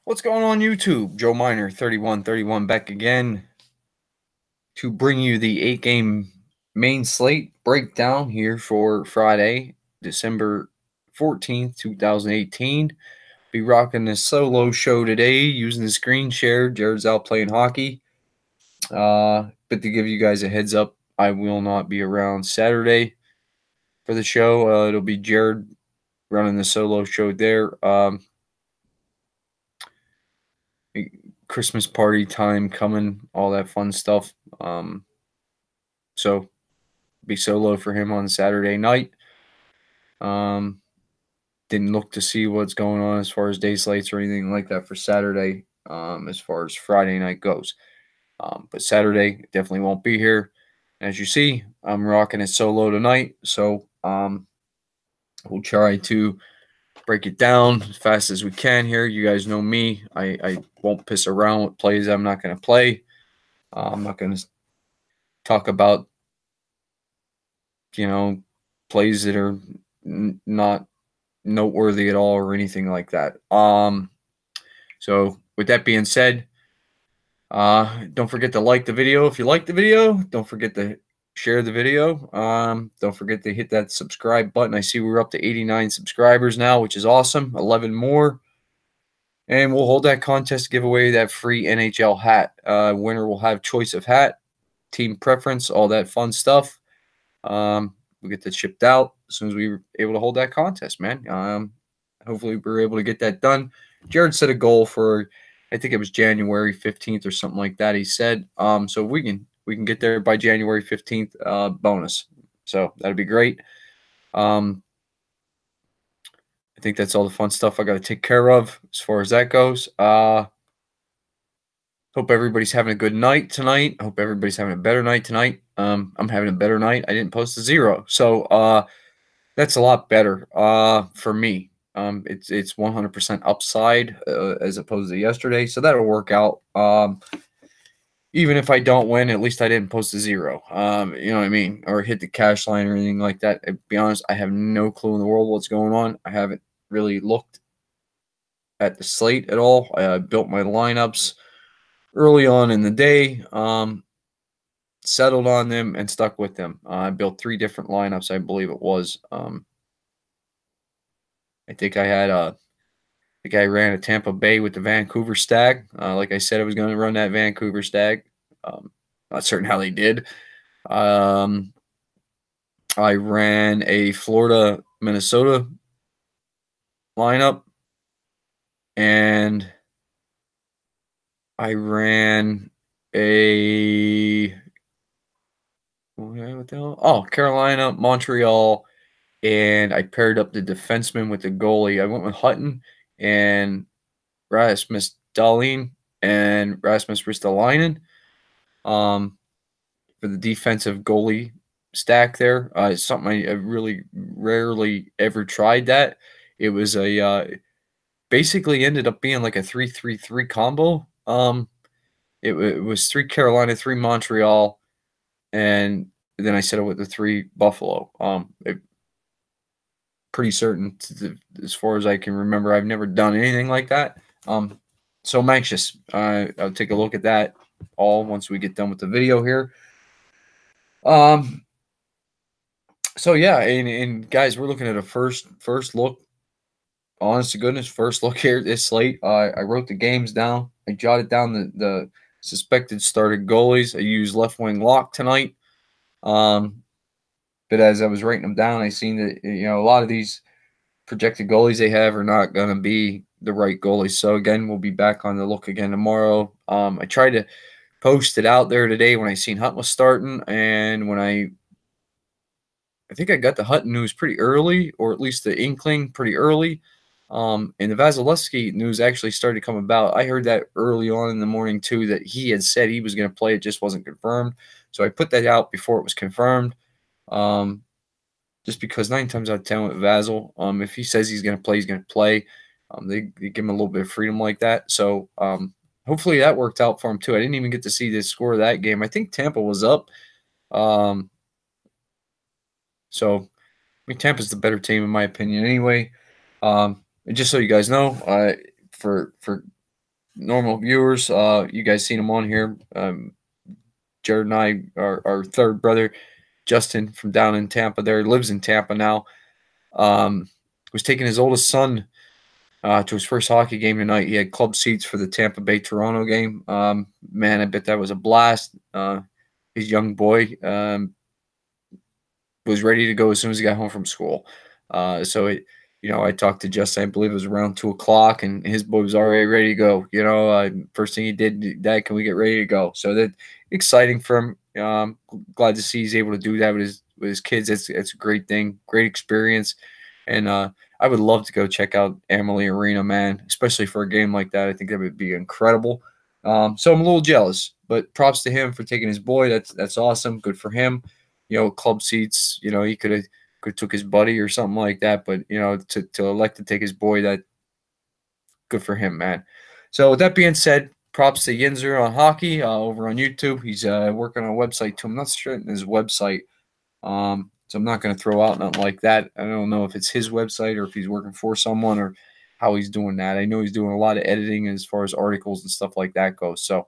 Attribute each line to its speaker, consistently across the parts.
Speaker 1: What's going on YouTube? Joe Miner 3131 back again to bring you the 8-game main slate breakdown here for Friday, December 14th, 2018. Be rocking this solo show today using the screen share. Jared's out playing hockey. But to give you guys a heads up, I will not be around Saturday for the show. It'll be Jared running the solo show there. Christmas party time coming, all that fun stuff. So be solo for him on Saturday night. Didn't look to see what's going on as far as day slates or anything like that for Saturday. As far as Friday night goes, but Saturday definitely won't be here. As you see, I'm rocking it solo tonight, so we'll try to break it down as fast as we can here. You guys know me. I won't piss around with plays I'm not going to play. I'm not going to talk about, plays that are not noteworthy at all or anything like that. So with that being said, don't forget to like the video if you like the video. Don't forget to share the video. Don't forget to hit that subscribe button. I see we're up to 89 subscribers now, which is awesome. 11 more. And we'll hold that contest to give away that free NHL hat. Winner will have choice of hat, team preference, all that fun stuff. We'll get that shipped out as soon as we were able to hold that contest, man. Hopefully we're able to get that done. Jared set a goal for, I think it was January 15th or something like that, he said. So we can get there by January 15th, bonus. So that'd be great. I think that's all the fun stuff I got to take care of as far as that goes. Hope everybody's having a good night tonight. Hope everybody's having a better night tonight. I'm having a better night. I didn't post a 0. So that's a lot better for me. It's 100% upside as opposed to yesterday. So that'll work out. Even if I don't win, at least I didn't post a 0. You know what I mean? Or hit the cash line or anything like that. To be honest, I have no clue in the world what's going on. I haven't really looked at the slate at all. I built my lineups early on in the day, settled on them, and stuck with them. I built 3 different lineups, I believe it was. I think I ran a Tampa Bay with the Vancouver stag. Like I said, I was going to run that Vancouver stag. Not certain how they did. I ran a Florida, Minnesota lineup, and I ran a what the hell? Oh, Carolina, Montreal, and I paired up the defenseman with the goalie. I went with Hutton and Rasmus Dahlin and Rasmus Ristolainen for the defensive goalie stack there. It's something I really rarely ever tried that. It was a basically ended up being like a 3-3-3 combo. It was 3 Carolina, 3 Montreal, and then I set it with the 3 Buffalo. Pretty certain, as far as I can remember, I've never done anything like that. So I'm anxious. I'll take a look at that all once we get done with the video here. So yeah, and guys, we're looking at a first look. Honest to goodness, first look here at this slate. I wrote the games down. I jotted down the suspected started goalies. I used left wing lock tonight. But as I was writing them down, I seen that a lot of these projected goalies they have are not going to be the right goalies. So again, we'll be back on the look again tomorrow. I tried to post it out there today when I seen Hunt was starting, and when I think I got the Hutton news pretty early, or at least the inkling pretty early. And the Vasilevsky news actually started to come about. I heard that early on in the morning too, that he had said he was going to play. It just wasn't confirmed. So I put that out before it was confirmed. Just because 9 times out of 10 with Vasil, if he says he's going to play, he's going to play. They give him a little bit of freedom like that. So hopefully that worked out for him too. I didn't even get to see the score of that game. I think Tampa was up. So I mean, Tampa's the better team in my opinion anyway. And just so you guys know, for normal viewers. You guys seen him on here. Jared and I, our third brother, Justin from down in Tampa, there lives in Tampa now. Was taking his oldest son to his first hockey game tonight. He had club seats for the Tampa Bay Toronto game. Man, I bet that was a blast. His young boy was ready to go as soon as he got home from school. I talked to Justin. I believe it was around 2 o'clock, and his boy was already ready to go. First thing he did, Dad, can we get ready to go? So that exciting for him. Glad to see he's able to do that with his kids. It's a great thing, great experience, and I would love to go check out Amalie Arena, man, especially for a game like that. I think that would be incredible. So I'm a little jealous, but props to him for taking his boy. That's awesome. Good for him. Club seats. He could have took his buddy or something like that, but to elect to take his boy, that good for him, man. So with that being said, props to Yinzer on hockey over on YouTube. He's working on a website too. I'm not sure his website. So I'm not going to throw out nothing like that. I don't know if it's his website or if he's working for someone or how he's doing that. I know he's doing a lot of editing as far as articles and stuff like that goes. So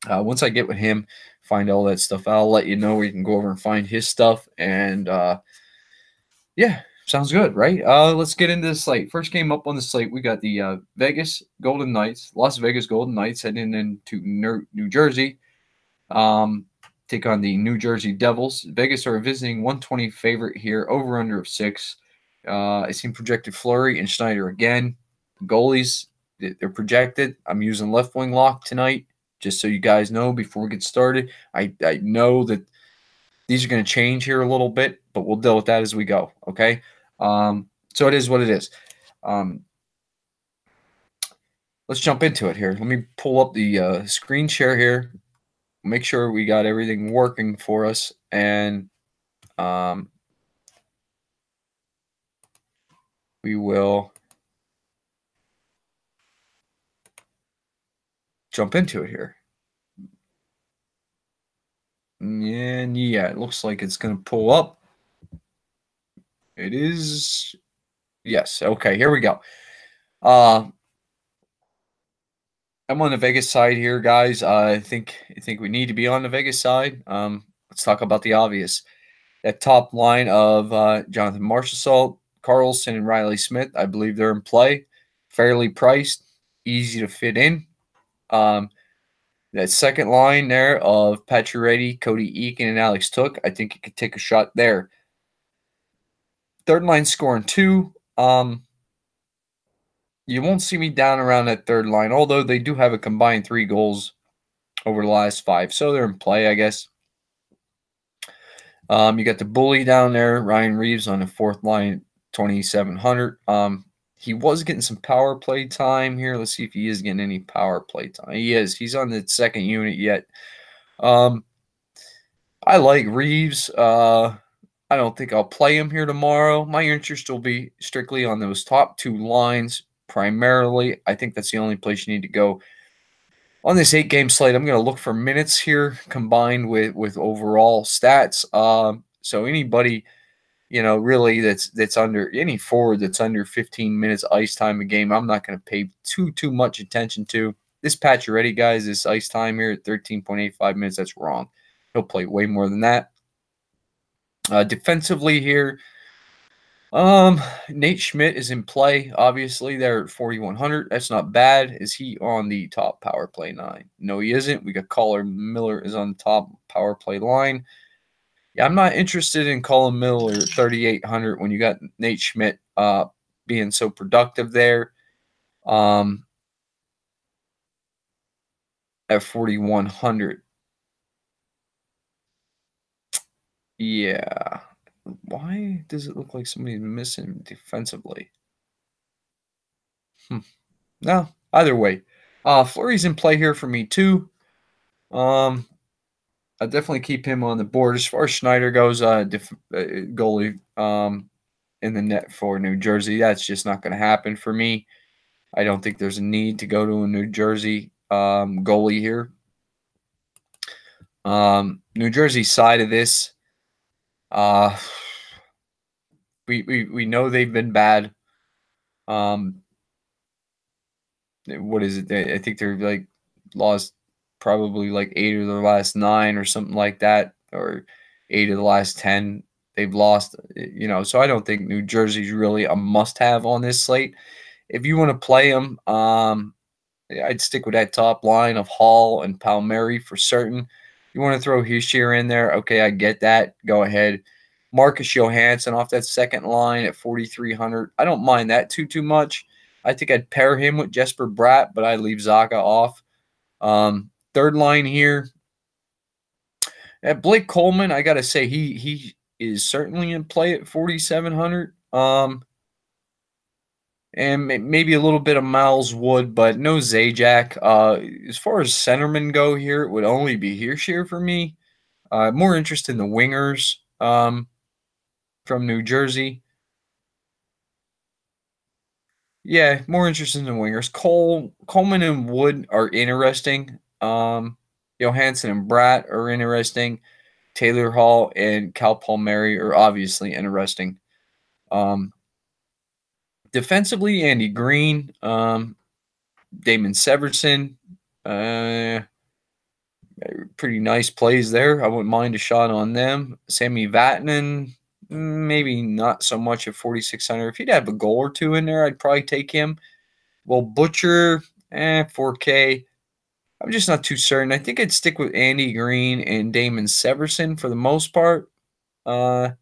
Speaker 1: once I get with him, find all that stuff, I'll let you know where you can go over and find his stuff. And yeah, sounds good, right? Let's get into the slate. First game up on the slate, we got the Las Vegas Golden Knights heading into New Jersey. Take on the New Jersey Devils. Vegas are a visiting 120 favorite here, over under of 6. I seen projected Fleury and Schneider again. Goalies, they're projected. I'm using left wing lock tonight, just so you guys know before we get started. I know that these are going to change here a little bit, but we'll deal with that as we go, okay? So it is what it is. Let's jump into it here. Let me pull up the screen share here. Make sure we got everything working for us, and we will jump into it here. And yeah, it looks like it's going to pull up. It is. Yes. Okay, here we go. I'm on the Vegas side here, guys. I think we need to be on the Vegas side. Let's talk about the obvious. That top line of Jonathan Marchessault, Carlson, and Riley Smith, I believe they're in play. Fairly priced, easy to fit in. That second line there of Pacioretty, Cody Eakin, and Alex Took, I think you could take a shot there. Third line scoring 2. You won't see me down around that third line, although they do have a combined 3 goals over the last 5, so they're in play, I guess. You got the bully down there, Ryan Reeves on the fourth line, 2,700. He was getting some power play time here. Let's see if he is getting any power play time. He is. He's on the second unit yet. I like Reeves. I don't think I'll play him here tomorrow. My interest will be strictly on those top 2 lines primarily. I think that's the only place you need to go. On this 8-game slate, I'm going to look for minutes here combined with overall stats. So anybody, really that's under any forward that's under 15 minutes ice time a game, I'm not going to pay too much attention to. This Pacioretty, guys, this ice time here at 13.85 minutes, that's wrong. He'll play way more than that. Defensively here, Nate Schmidt is in play. Obviously, they're at 4,100. That's not bad. Is he on the top power play 9? No, he isn't. We got Colin Miller is on the top power play line. Yeah, I'm not interested in Colin Miller at 3,800 when you got Nate Schmidt being so productive there. At 4,100. Yeah. Why does it look like somebody's missing defensively? No, either way. Fleury's in play here for me too. I definitely keep him on the board. As far as Schneider goes, goalie in the net for New Jersey, that's just not going to happen for me. I don't think there's a need to go to a New Jersey goalie here. New Jersey side of this, we know they've been bad. what is it? I think they're like lost probably like 8 of their last 9 or something like that, or 8 of the last 10 they've lost. So I don't think New Jersey's really a must-have on this slate. If you want to play them, I'd stick with that top line of Hall and Palmieri for certain. You want to throw Hischier in there? Okay, I get that. Go ahead. Marcus Johansson off that second line at 4,300. I don't mind that too much. I think I'd pair him with Jesper Bratt, but I'd leave Zaga off. Third line here. At Blake Coleman, I gotta say he is certainly in play at 4,700. And maybe a little bit of Miles Wood, but no Zajac. As far as centermen go here, it would only be Hischier for me. More interest in the wingers from New Jersey. Yeah, more interest in the wingers. Coleman and Wood are interesting. Johansson and Bratt are interesting. Taylor Hall and Cal Palmieri are obviously interesting. Defensively, Andy Green, Damon Severson, pretty nice plays there. I wouldn't mind a shot on them. Sammy Vatanen, maybe not so much at 4,600. If he'd have a goal or two in there, I'd probably take him. Well, Butcher, 4K. I'm just not too certain. I think I'd stick with Andy Green and Damon Severson for the most part. And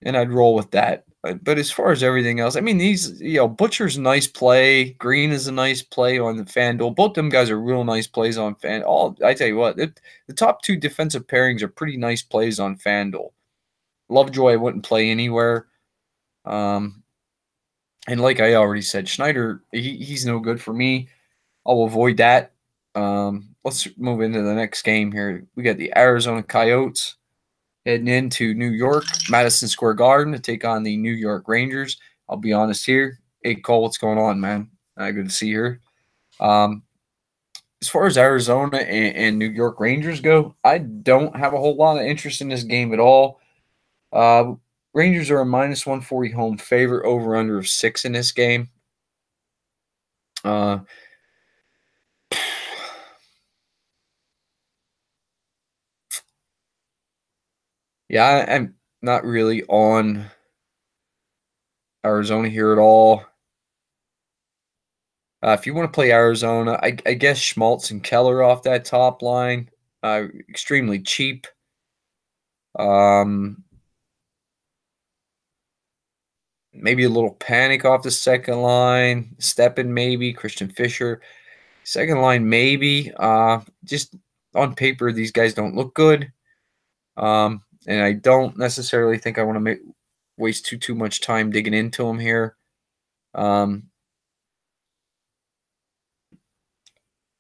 Speaker 1: I'd roll with that. But as far as everything else, I mean, Butcher's a nice play. Green is a nice play on the FanDuel. Both them guys are real nice plays on FanDuel. I tell you what, the top 2 defensive pairings are pretty nice plays on FanDuel. Lovejoy I wouldn't play anywhere. And like I already said, Schneider, he's no good for me. I'll avoid that. Let's move into the next game here. We got the Arizona Coyotes heading into New York, Madison Square Garden to take on the New York Rangers. I'll be honest here. Hey, Cole, what's going on, man? Good to see you here. As far as Arizona and New York Rangers go, I don't have a whole lot of interest in this game at all. Rangers are a minus 140 home favorite, over under of 6 in this game. Yeah, I'm not really on Arizona here at all. If you want to play Arizona, I guess Schmaltz and Keller off that top line, extremely cheap. Maybe a little panic off the second line. Steppen maybe, Christian Fischer. Second line maybe. Just on paper, these guys don't look good. And I don't necessarily think I want to waste too much time digging into them here.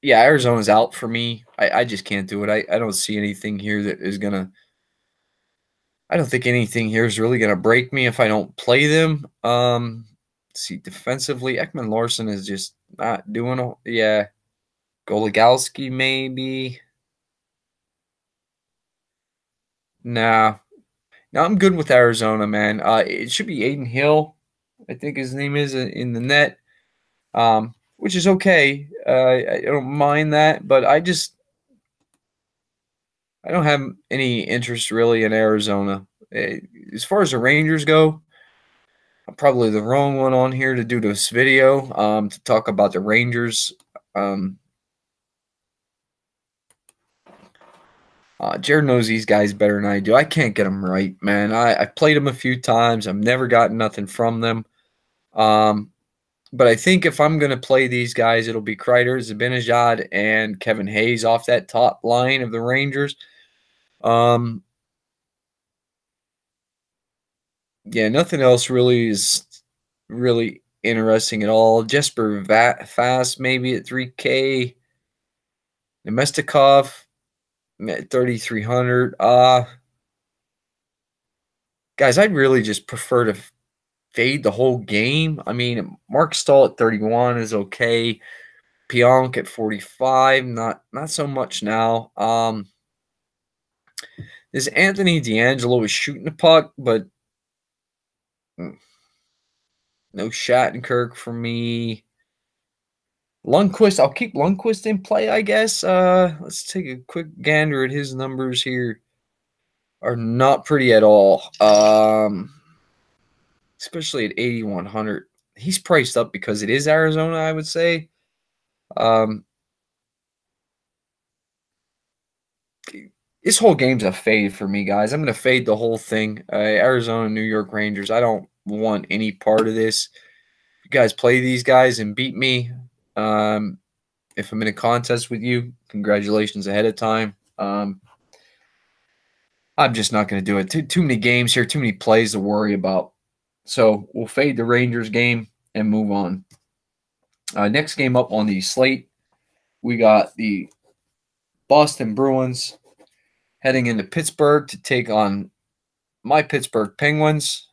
Speaker 1: Yeah, Arizona's out for me. I just can't do it. I don't see anything here that is gonna. I don't think anything here is really gonna break me if I don't play them. Let's see, defensively, Ekman Larson is just not doing. Yeah, Goligalski maybe. Nah, no, I'm good with Arizona, man. It should be Aiden Hill, I think his name is in the net, which is okay. I don't mind that, but I don't have any interest really in Arizona. As far as the Rangers go, I'm probably the wrong one on here to do this video to talk about the Rangers. Jared knows these guys better than I do. I can't get them right, man. I've played them a few times. I've never gotten nothing from them. But I think if I'm going to play these guys, it'll be Kreider, Zibanejad, and Kevin Hayes off that top line of the Rangers. Yeah, nothing else really is really interesting at all. Jesper Fast maybe at 3K. Nemestikov at 3,300. Guys, I'd really just prefer to fade the whole game. I mean, Mark Stahl at 31 is okay. Pionk at 45, not so much now. This Anthony D'Angelo is shooting the puck, but no Shattenkirk for me. Lundqvist, I'll keep Lundqvist in play, I guess. Let's take a quick gander at his numbers here. Are not pretty at all. Especially at 8,100. He's priced up because it is Arizona, I would say. Um, this whole game's a fade for me, guys. I'm going to fade the whole thing. Arizona, New York Rangers. I don't want any part of this. You guys play these guys and beat me. If I'm in a contest with you, congratulations ahead of time. I'm just not going to do it. Too many games here, too many plays to worry about. So we'll fade the Rangers game and move on. Next game up on the slate, we got the Boston Bruins heading into Pittsburgh to take on my Pittsburgh Penguins.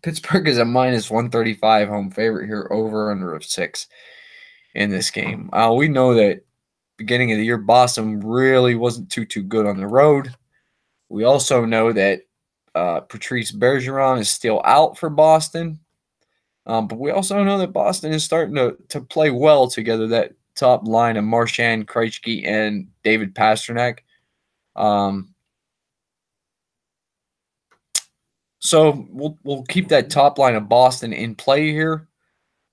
Speaker 1: Pittsburgh is a minus 135 home favorite here, over under of 6 in this game. We know that beginning of the year, Boston really wasn't too good on the road. We also know that Patrice Bergeron is still out for Boston. But we also know that Boston is starting to play well together, that top line of Marchand, Krejci, and David Pastrnak. So we'll keep that top line of Boston in play here.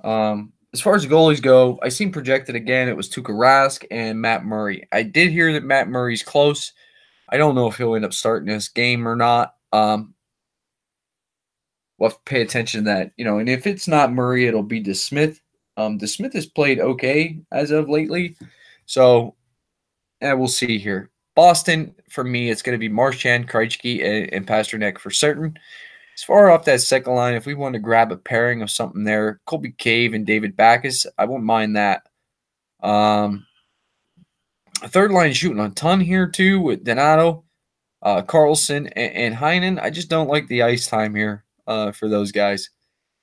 Speaker 1: As far as the goalies go, I seen projected again, it was Tuukka Rask and Matt Murray. I did hear that Matt Murray's close. I don't know if he'll end up starting this game or not. We'll have to pay attention to that, and if it's not Murray, it'll be DeSmith. DeSmith has played okay as of lately. So we'll see here. Boston, for me, it's going to be Marchand, Krejci, and Pastrnak for certain. As far up that second line, if we want to grab a pairing of something there, Colby Cave and David Backes, I won't mind that. A third line shooting a ton here too with Donato, Carlson, and Heinen. I just don't like the ice time here for those guys.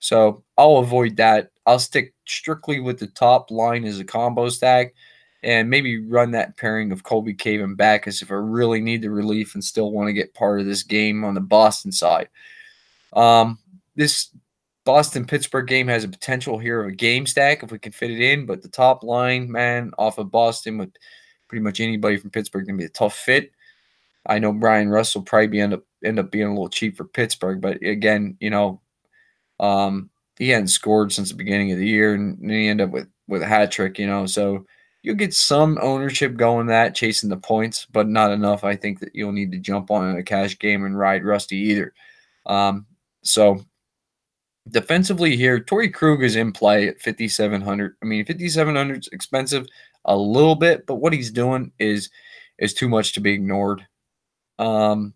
Speaker 1: So I'll avoid that. I'll stick strictly with the top line as a combo stack and maybe run that pairing of Colby Cave and Backes if I really need the relief and still want to get part of this game on the Boston side. This Boston-Pittsburgh game has a potential here of a game stack if we can fit it in, but the top line, man, off of Boston with pretty much anybody from Pittsburgh going to be a tough fit. I know Brian Russell probably end up being a little cheap for Pittsburgh, but again, he hadn't scored since the beginning of the year, and he ended up with a hat trick, so you'll get some ownership going that, chasing the points, but not enough. I think that you'll need to jump on a cash game and ride Rusty either. So defensively here, Torrey Krug is in play at 5,700. I mean, 5,700 is expensive a little bit, but what he's doing is too much to be ignored. As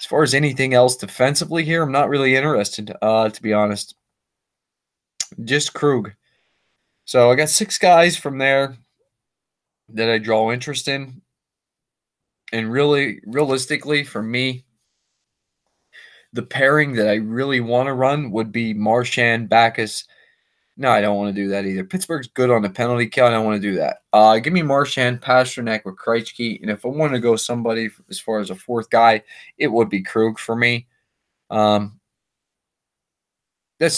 Speaker 1: far as anything else defensively here, I'm not really interested, to be honest. Just Krug. So I got 6 guys from there that I draw interest in. And really, realistically, for me, the pairing that I really want to run would be Marchand, Backes. No, I don't want to do that either. Pittsburgh's good on the penalty kill. I don't want to do that. Give me Marchand, Pastrnak with Krejci. And if I want to go somebody as far as a fourth guy, it would be Krug for me. That's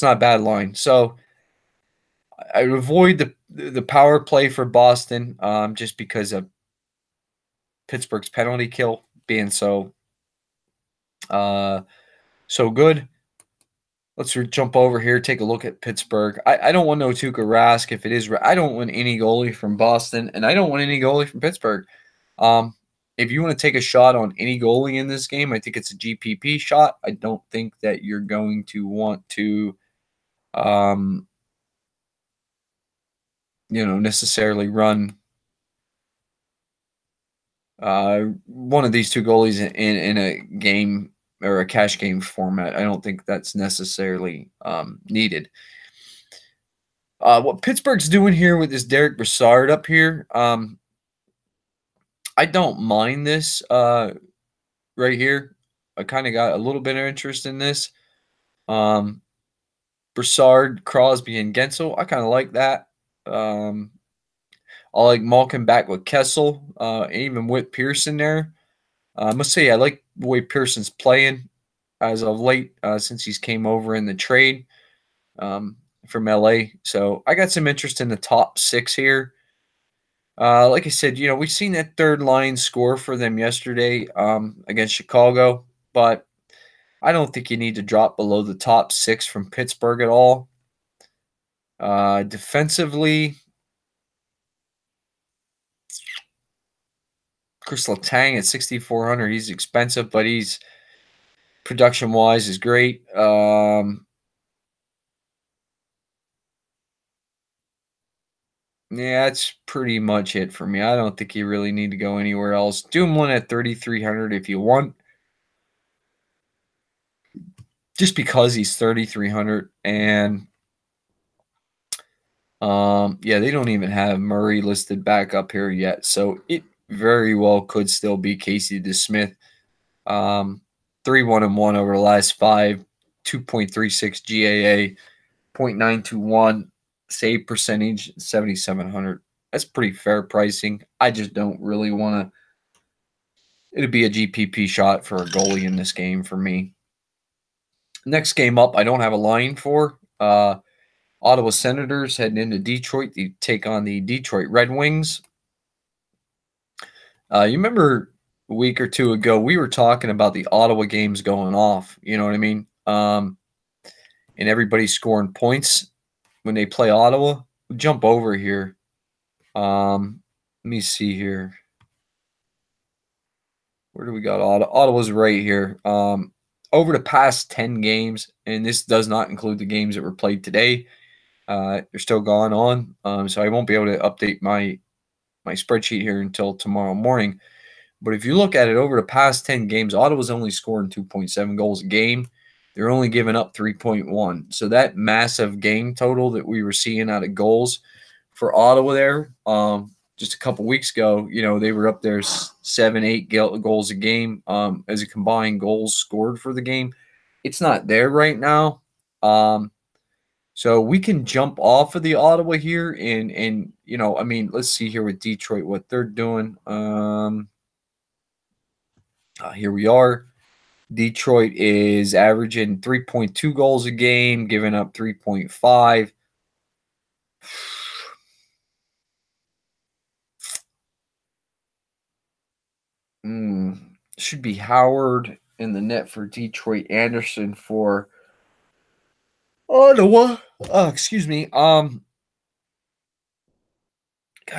Speaker 1: not a bad line. So I avoid the power play for Boston just because of Pittsburgh's penalty kill being so good. Let's jump over here, take a look at Pittsburgh. I don't want no Tuukka Rask if it is. I don't want any goalie from Boston, and I don't want any goalie from Pittsburgh. If you want to take a shot on any goalie in this game, I think it's a GPP shot. I don't think that you're going to want to, necessarily run one of these two goalies in a game or a cash game format. I don't think that's necessarily needed. What Pittsburgh's doing here with this Derek Brassard up here, I don't mind this right here. I kind of got a little bit of interest in this. Brassard, Crosby, and Gensel. I kind of like that. I like Malkin back with Kessel, even with Pearson there. I must say I like the way Pearson's playing as of late since he's came over in the trade. from LA. So I got some interest in the top 6 here. Like I said, we've seen that third line score for them yesterday against Chicago, but I don't think you need to drop below the top 6 from Pittsburgh at all. Defensively, Chris Letang at 6,400. He's expensive, but he's production-wise is great. Yeah, that's pretty much it for me. I don't think you really need to go anywhere else. Dumoulin at 3,300 if you want, just because he's 3,300. And yeah, they don't even have Murray listed back up here yet, so it very well could still be Casey DeSmith. 3-1-1 over the last 5, 2.36 GAA, 0.921 save percentage, 7,700. That's pretty fair pricing. I just don't really want to. It'd be a GPP shot for a goalie in this game for me. Next game up, I don't have a line for. Ottawa Senators heading into Detroit to take on the Detroit Red Wings. You remember a week or two ago, we were talking about the Ottawa games going off. You know what I mean? And everybody scoring points when they play Ottawa. We'll jump over here. Let me see here. Where do we got Ottawa? Ottawa's right here. Over the past 10 games, and this does not include the games that were played today, they're still going on. So I won't be able to update my spreadsheet here until tomorrow morning. But if you look at it over the past 10 games, Ottawa's only scoring 2.7 goals a game. They're only giving up 3.1. So that massive game total that we were seeing out of goals for Ottawa there, just a couple weeks ago, they were up there 7-8 goals a game as a combined goals scored for the game. It's not there right now. So we can jump off of the Ottawa here and let's see here with Detroit what they're doing. Here we are. Detroit is averaging 3.2 goals a game, giving up 3.5. Should be Howard in the net for Detroit, Anderson for Ottawa. Excuse me. Guys,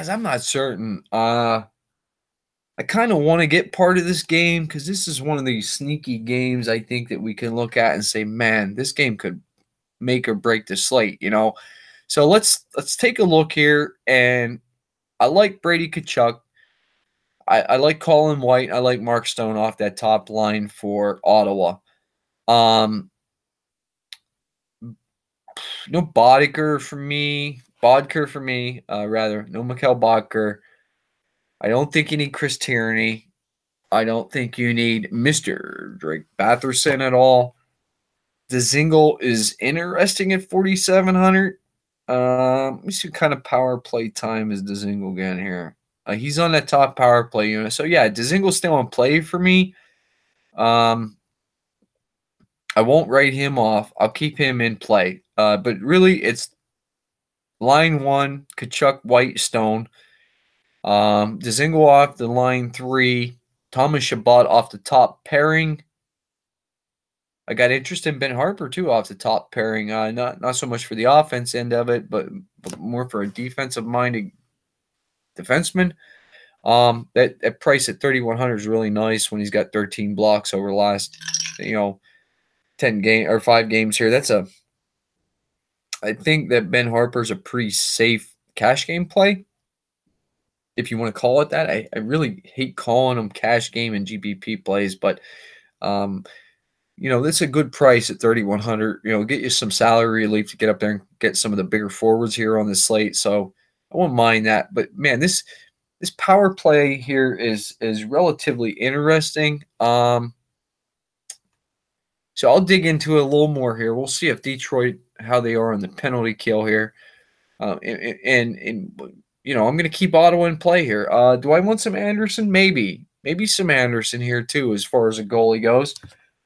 Speaker 1: I'm not certain. I kind of want to get part of this game because this is one of these sneaky games I think that we can look at and say, man, this game could make or break the slate, So let's take a look here. And I like Brady Tkachuk. I like Colin White. I like Mark Stone off that top line for Ottawa. No Bodker for me. Rather. No Mikhail Bodker. I don't think you need Chris Tierney. I don't think you need Mr. Drake Batherson at all. Dzingel is interesting at 4,700. Let me see what kind of power play time is Dzingel getting here. He's on that top power play unit. So, yeah, Dzingel's still on play for me. I won't write him off. I'll keep him in play. But really, it's line 1, Tkachuk, White, Stone. Dzingel off the line 3. Thomas Chabot off the top pairing. I got interest in Ben Harper, too, off the top pairing. Not so much for the offense end of it, but more for a defensive-minded defenseman. That price at 3,100 is really nice when he's got 13 blocks over the last, 5 games here. I think that Ben Harper's a pretty safe cash game play, if you want to call it that. I really hate calling them cash game and GPP plays, but that's a good price at 3,100. Get you some salary relief to get up there and get some of the bigger forwards here on the slate. So I won't mind that. But man, this power play here is relatively interesting. So I'll dig into it a little more here. We'll see if Detroit, how they are on the penalty kill here. And I'm going to keep Ottawa in play here. Do I want some Anderson? Maybe some Anderson here too, as far as a goalie goes.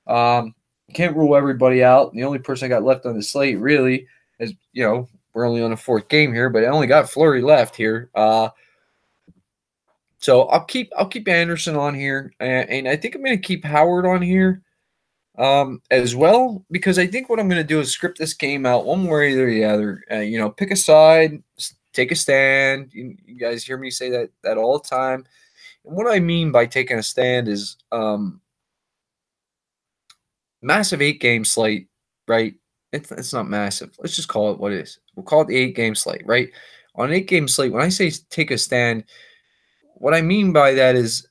Speaker 1: Can't rule everybody out. The only person I got left on the slate really as you know, we're only on the fourth game here, but I only got Fleury left here. So I'll keep Anderson on here, and I think I'm going to keep Howard on here as well, because I think what I'm going to do is script this game out one way or the other. Pick a side, take a stand. You guys hear me say that all the time. And what I mean by taking a stand is massive 8-game slate, right? It's not massive. Let's just call it what it is. We'll call it the 8-game slate, right? On an 8-game slate, when I say take a stand, what I mean by that is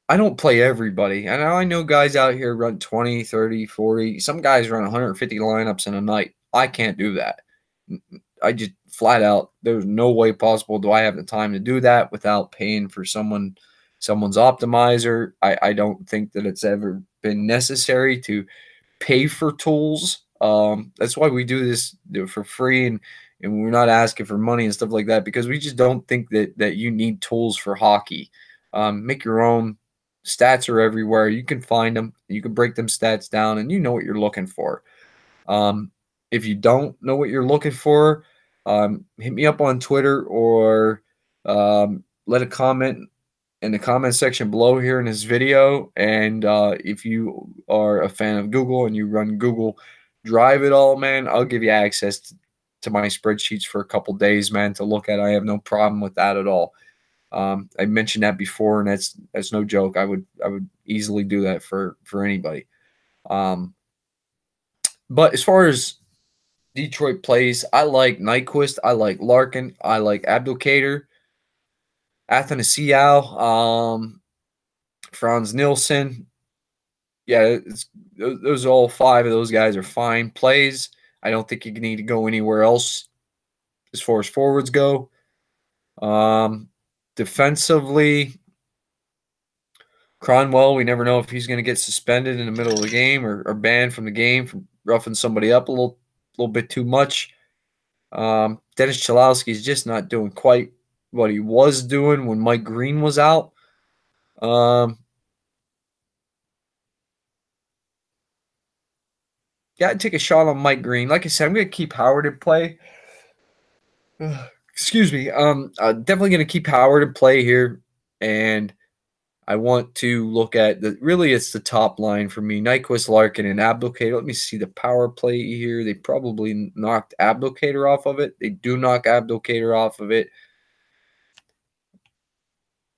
Speaker 1: I don't play everybody. And I know guys out here run 20, 30, 40. Some guys run 150 lineups in a night. I can't do that. I just flat out, there's no way possible do I have the time to do that without paying for someone's optimizer. I don't think that it's ever been necessary to pay for tools. That's why we do this for free, and we're not asking for money and stuff like that, because we just don't think that you need tools for hockey. Make your own. Stats are everywhere. You can find them. You can break them stats down, and you know what you're looking for. If you don't know what you're looking for, hit me up on Twitter, or let a comment in the comment section below here in this video. And if you are a fan of Google and you run Google Drive it all, man, I'll give you access to my spreadsheets for a couple days, man, to look at. I have no problem with that at all. I mentioned that before, and that's no joke. I would easily do that for anybody. But as far as Detroit plays, I like Nyquist, I like Larkin, I like Abdelkader, Athanasiou, Franz Nielsen. Yeah, those all 5 of those guys are fine plays. I don't think you need to go anywhere else as far as forwards go. Defensively, Cronwell, we never know if he's going to get suspended in the middle of the game or banned from the game for roughing somebody up a little bit too much. Dennis Chalowski is just not doing quite what he was doing when Mike Green was out. Got to take a shot on Mike Green. Like I said, I'm going to keep Howard in play. Excuse me. Definitely going to keep Howard in play here, and I want to look at it's the top line for me. Nyquist, Larkin, and Abdelkader. Let me see the power play here. They probably knocked Abdelkader off of it. They do knock Abdelkader off of it.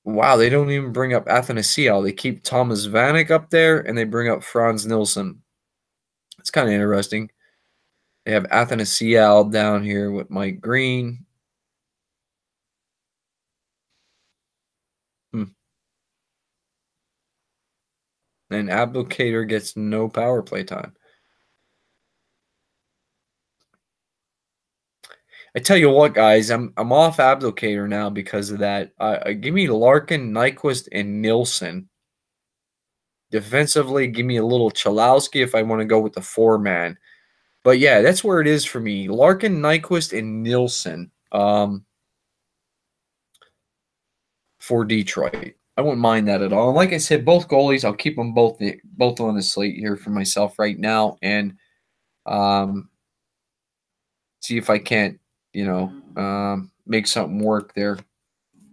Speaker 1: Wow, they don't even bring up Athanasiou. They keep Thomas Vanek up there, and they bring up Franz Nielsen. It's kind of interesting. They have Athanasiou down here with Mike Green. And Abdelkader gets no power play time. I tell you what, guys, I'm off Abdelkader now because of that. Give me Larkin, Nyquist, and Nielsen. Defensively, give me a little Chalowski if I want to go with the 4-man. But yeah, that's where it is for me. Larkin, Nyquist, and Nielsen for Detroit. I wouldn't mind that at all. And like I said, both goalies, I'll keep them both on the slate here for myself right now, and see if I can't, make something work there.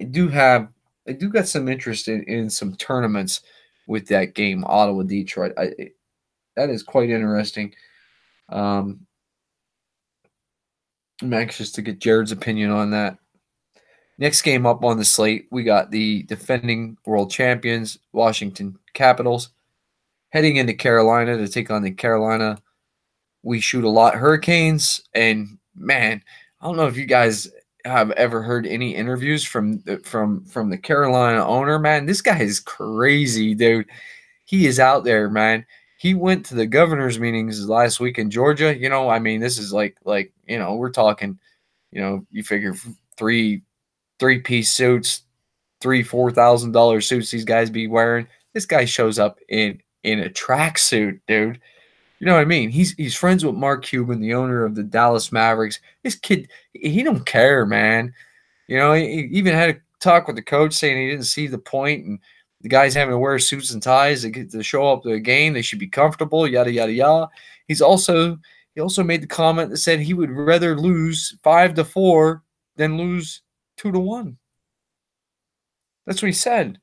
Speaker 1: I do got some interest in some tournaments with that game, Ottawa Detroit. That is quite interesting. I'm anxious to get Jared's opinion on that. Next game up on the slate, we got the defending world champions, Washington Capitals, heading into Carolina to take on the Carolina We Shoot a Lot Hurricanes. And man, I don't know if you guys have ever heard any interviews from the Carolina owner. Man, this guy is crazy, dude. He is out there, man. He went to the governor's meetings last week in Georgia. This is like we're talking, you figure three-piece suits, $4,000 suits these guys be wearing. This guy shows up in a tracksuit, dude. You know what I mean? He's friends with Mark Cuban, the owner of the Dallas Mavericks. This kid, he don't care, man. He even had a talk with the coach saying he didn't see the point, and the guys having to wear suits and ties to show up to a game. They should be comfortable, yada, yada, yada. He's also He also made the comment that said he would rather lose 5-4 than lose 2-1. That's what he said.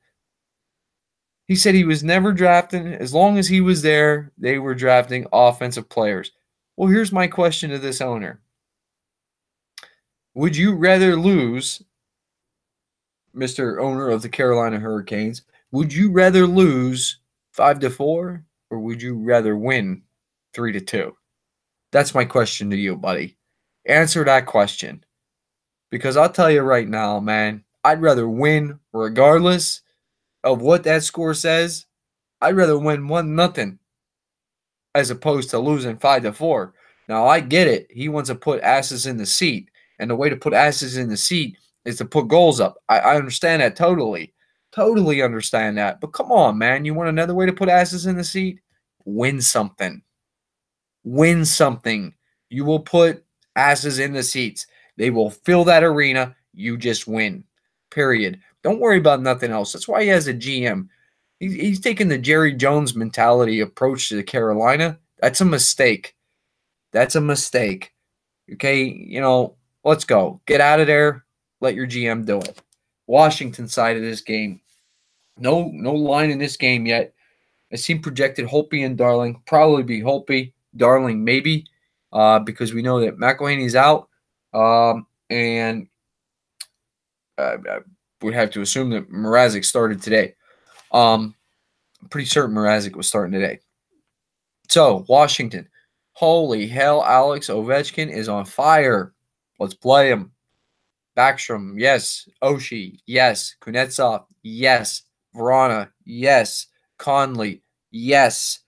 Speaker 1: He said he was never drafting. As long as he was there, they were drafting offensive players. Well, here's my question to this owner. Would you rather lose, Mr. Owner of the Carolina Hurricanes, would you rather lose 5-4 or would you rather win 3-2? That's my question to you, buddy. Answer that question. Because I'll tell you right now, man, I'd rather win regardless of what that score says. I'd rather win 1-0 as opposed to losing 5-4. Now, I get it. He wants to put asses in the seat. And the way to put asses in the seat is to put goals up. I understand that totally. Totally understand that. But come on, man. You want another way to put asses in the seat? Win something. Win something. You will put asses in the seats. They will fill that arena. You just win. Period. Don't worry about nothing else. That's why he has a GM. He's taking the Jerry Jones mentality approach to the Carolina. That's a mistake. That's a mistake. Okay, let's go. Get out of there. Let your GM do it. Washington side of this game. No line in this game yet. I seen projected Holtby and Darling. Probably be Holtby. Darling maybe. Because we know that McElhaney's out. And I would have to assume that Mrazek started today. I'm pretty certain Mrazek was starting today. So, Washington. Holy hell, Alex Ovechkin is on fire. Let's play him. Backstrom, yes. Oshie, yes. Kuznetsov, yes. Vrana, yes. Conley, yes.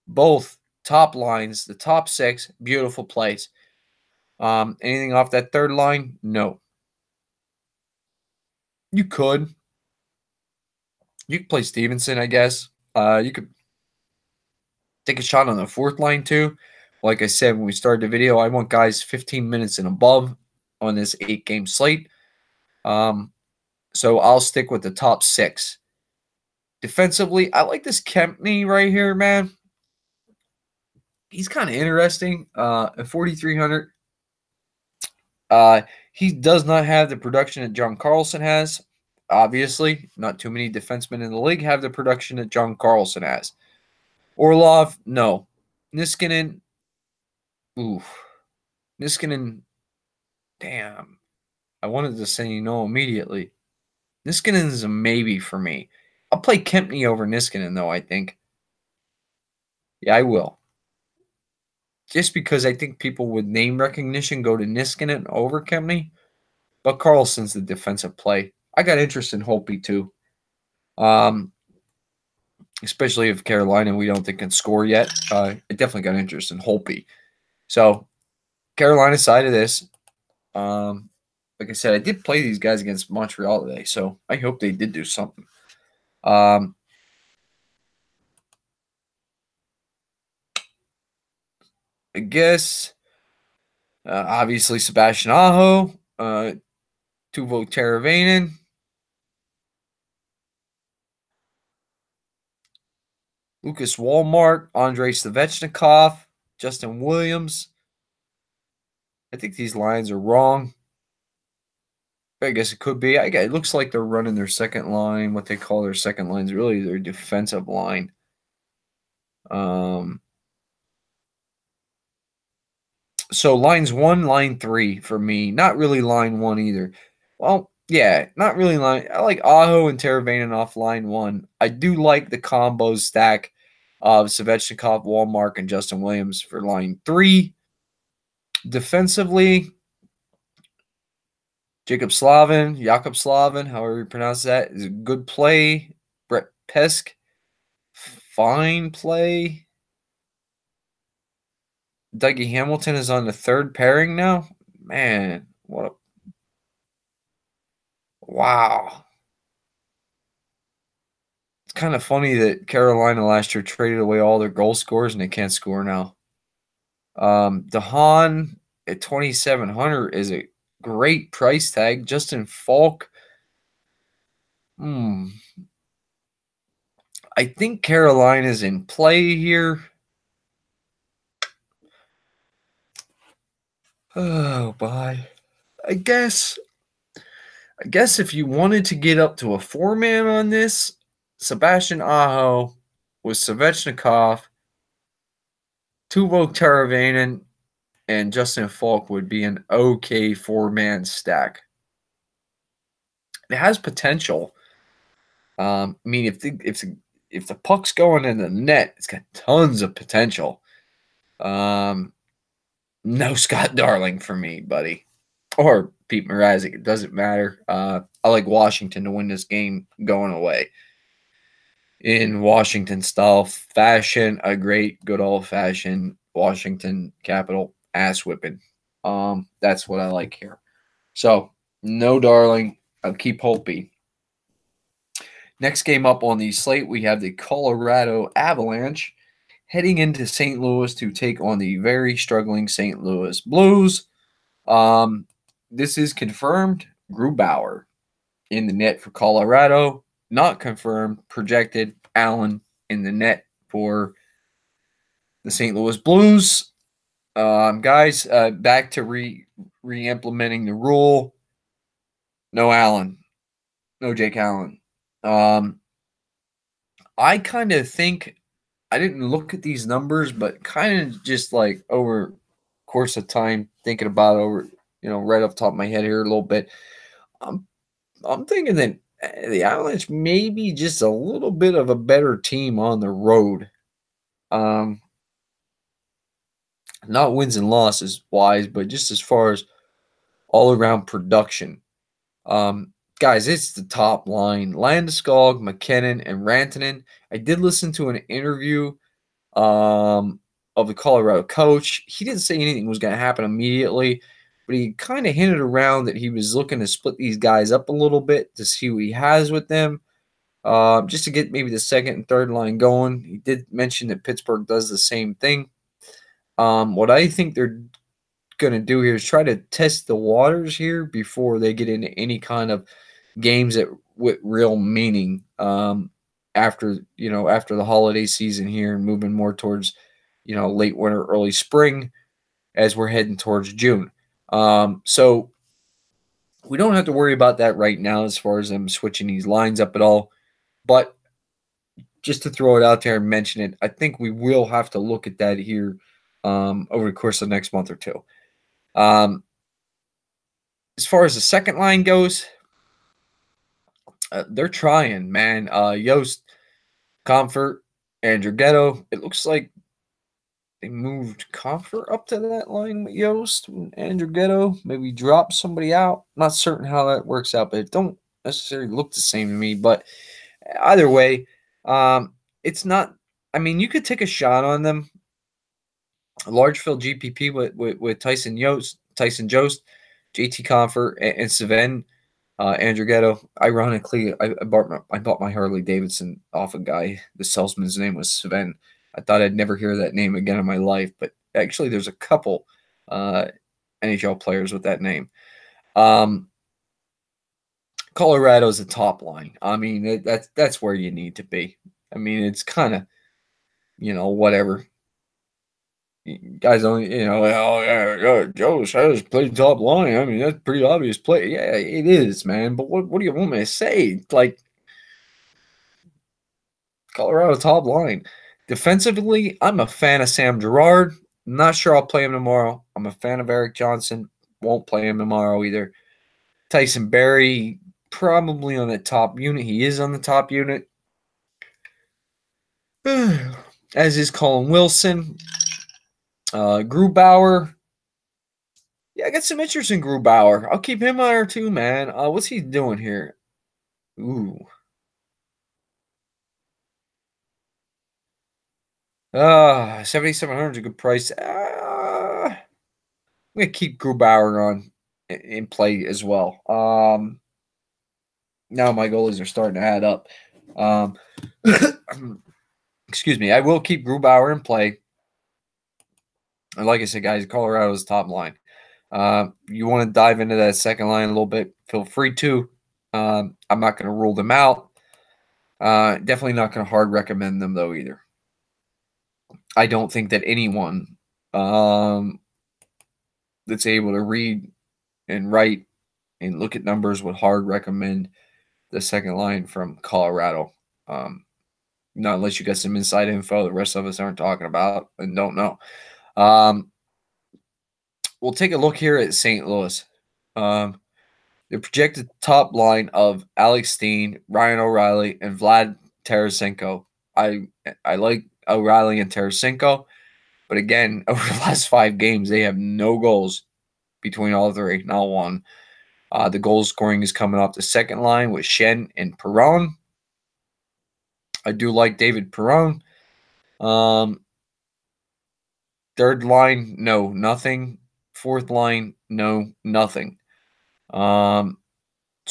Speaker 1: Both top lines, the top six, beautiful plays. Anything off that third line? No. You could. You could play Stevenson, I guess. You could take a shot on the fourth line too. Like I said when we started the video, I want guys 15 minutes and above on this 8-game slate. So I'll stick with the top six. Defensively, I like this Kempney right here, man. He's kind of interesting. At 4,300. He does not have the production that John Carlson has. Obviously, not too many defensemen in the league have the production that John Carlson has. Orlov, no. Niskanen, oof. Niskanen, damn. I wanted to say no immediately. Niskanen is a maybe for me. I'll play Kempney over Niskanen, though, I think. Yeah, I will. Just because I think people with name recognition go to Niskanen over Kempney. But Carlson's the defensive play. I got interest in Holtby, too. Especially if Carolina, we don't think can score yet. I definitely got interest in Holtby. So, Carolina side of this, like I said, I did play these guys against Montreal today, so I hope they did do something. I guess, obviously, Sebastian Aho, Teuvo Teravainen. Lucas Walmart, Andrei Svechnikov, Justin Williams. I think these lines are wrong. I guess it could be. It looks like they're running their second line. What they call their second line is really their defensive line. So lines 1, line 3 for me. Not really line 1 either. Well, yeah, not really line. I like Aho and Teravainen off line 1. I do like the combo stack of Svechnikov, Walmart, and Justin Williams for line 3. Defensively, Jacob Slavin, however you pronounce that, is a good play. Brett Pesk, fine play. Dougie Hamilton is on the third pairing now. Man, what a wow. It's kind of funny that Carolina last year traded away all their goal scorers and they can't score now. DeHaan at 2,700 is a great price tag. Justin Falk. I think Carolina's in play here. Oh, boy. I guess if you wanted to get up to a four-man on this, Sebastian Aho with Svechnikov, Teuvo Teravainen, and Justin Falk would be an okay four-man stack. It has potential. I mean, if the puck's going in the net, it's got tons of potential. No Scott Darling for me, buddy, or Pete Mrazek. It doesn't matter. I like Washington to win this game going away in Washington style fashion. A great, good old fashioned Washington Capital ass whipping. That's what I like here. So no Darling. I'll keep Holtby. Next game up on the slate, we have the Colorado Avalanche heading into St. Louis to take on the very struggling St. Louis Blues. This is confirmed. Grubauer in the net for Colorado. Not confirmed. Projected. Allen in the net for the St. Louis Blues. Guys, back to re-implementing the rule. No Allen. No Jake Allen. I kind of think, I didn't look at these numbers, but kind of just like over course of time, thinking about over, right off the top of my head here a little bit, I'm thinking that the Avalanche may be just a little bit of a better team on the road. Not wins and losses wise, but just as far as all around production. Guys, it's the top line. Landeskog, McKinnon, and Rantanen. I did listen to an interview of the Colorado coach. He didn't say anything was going to happen immediately, but he kind of hinted around that he was looking to split these guys up a little bit to see what he has with them, just to get maybe the second and third line going. He did mention that Pittsburgh does the same thing. What I think they're going to do here is try to test the waters here before they get into any kind of games with real meaning after the holiday season here and moving more towards late winter, early spring as we're heading towards June. So we don't have to worry about that right now as far as them switching these lines up at all. But just to throw it out there and mention it, I think we will have to look at that here over the course of the next month or two. As far as the second line goes, they're trying, man. Yost, Comfort, Andrew Ghetto. It looks like they moved Comfort up to that line with Yost and Andrew Ghetto. Maybe drop somebody out. Not certain how that works out, but it don't necessarily look the same to me. But either way, it's not. I mean, you could take a shot on them. A large field GPP with Tyson Jost, JT Comfort, and Sven. Andrew Ghetto. Ironically, I bought my Harley Davidson off a guy. The salesman's name was Sven. I thought I'd never hear that name again in my life, but actually, there's a couple NHL players with that name. Colorado's a top line. I mean, that's where you need to be. I mean, it's kind of, whatever. Guys don't, oh, yeah, Joe says play top line. I mean, that's pretty obvious play. Yeah, it is, man. But what do you want me to say? Like, Colorado top line. Defensively, I'm a fan of Sam Girard. Not sure I'll play him tomorrow. I'm a fan of Eric Johnson. Won't play him tomorrow either. Tyson Barrie, probably on the top unit. He is on the top unit. As is Colin Wilson. Grubauer. Yeah, I got some interest in Grubauer. I'll keep him on there too, man. What's he doing here? Ooh. 7,700 is a good price. I'm going to keep Grubauer on in play as well. Now my goalies are starting to add up. Excuse me. I will keep Grubauer in play. And like I said, guys, Colorado's top line. You want to dive into that second line a little bit, feel free to. I'm not going to rule them out. Definitely not going to hard recommend them, though, either. I don't think that anyone that's able to read and write and look at numbers would hard recommend the second line from Colorado. Not unless you got some inside info the rest of us aren't talking about and don't know. We'll take a look here at St. Louis. The projected top line of Alex Steen, Ryan O'Reilly, and Vlad Tarasenko. I like O'Reilly and Tarasenko, but again, over the last 5 games, they have no goals between all three, not one. The goal scoring is coming off the second line with Shen and Perron. I do like David Perron. Third line, no, nothing. Fourth line, no, nothing. So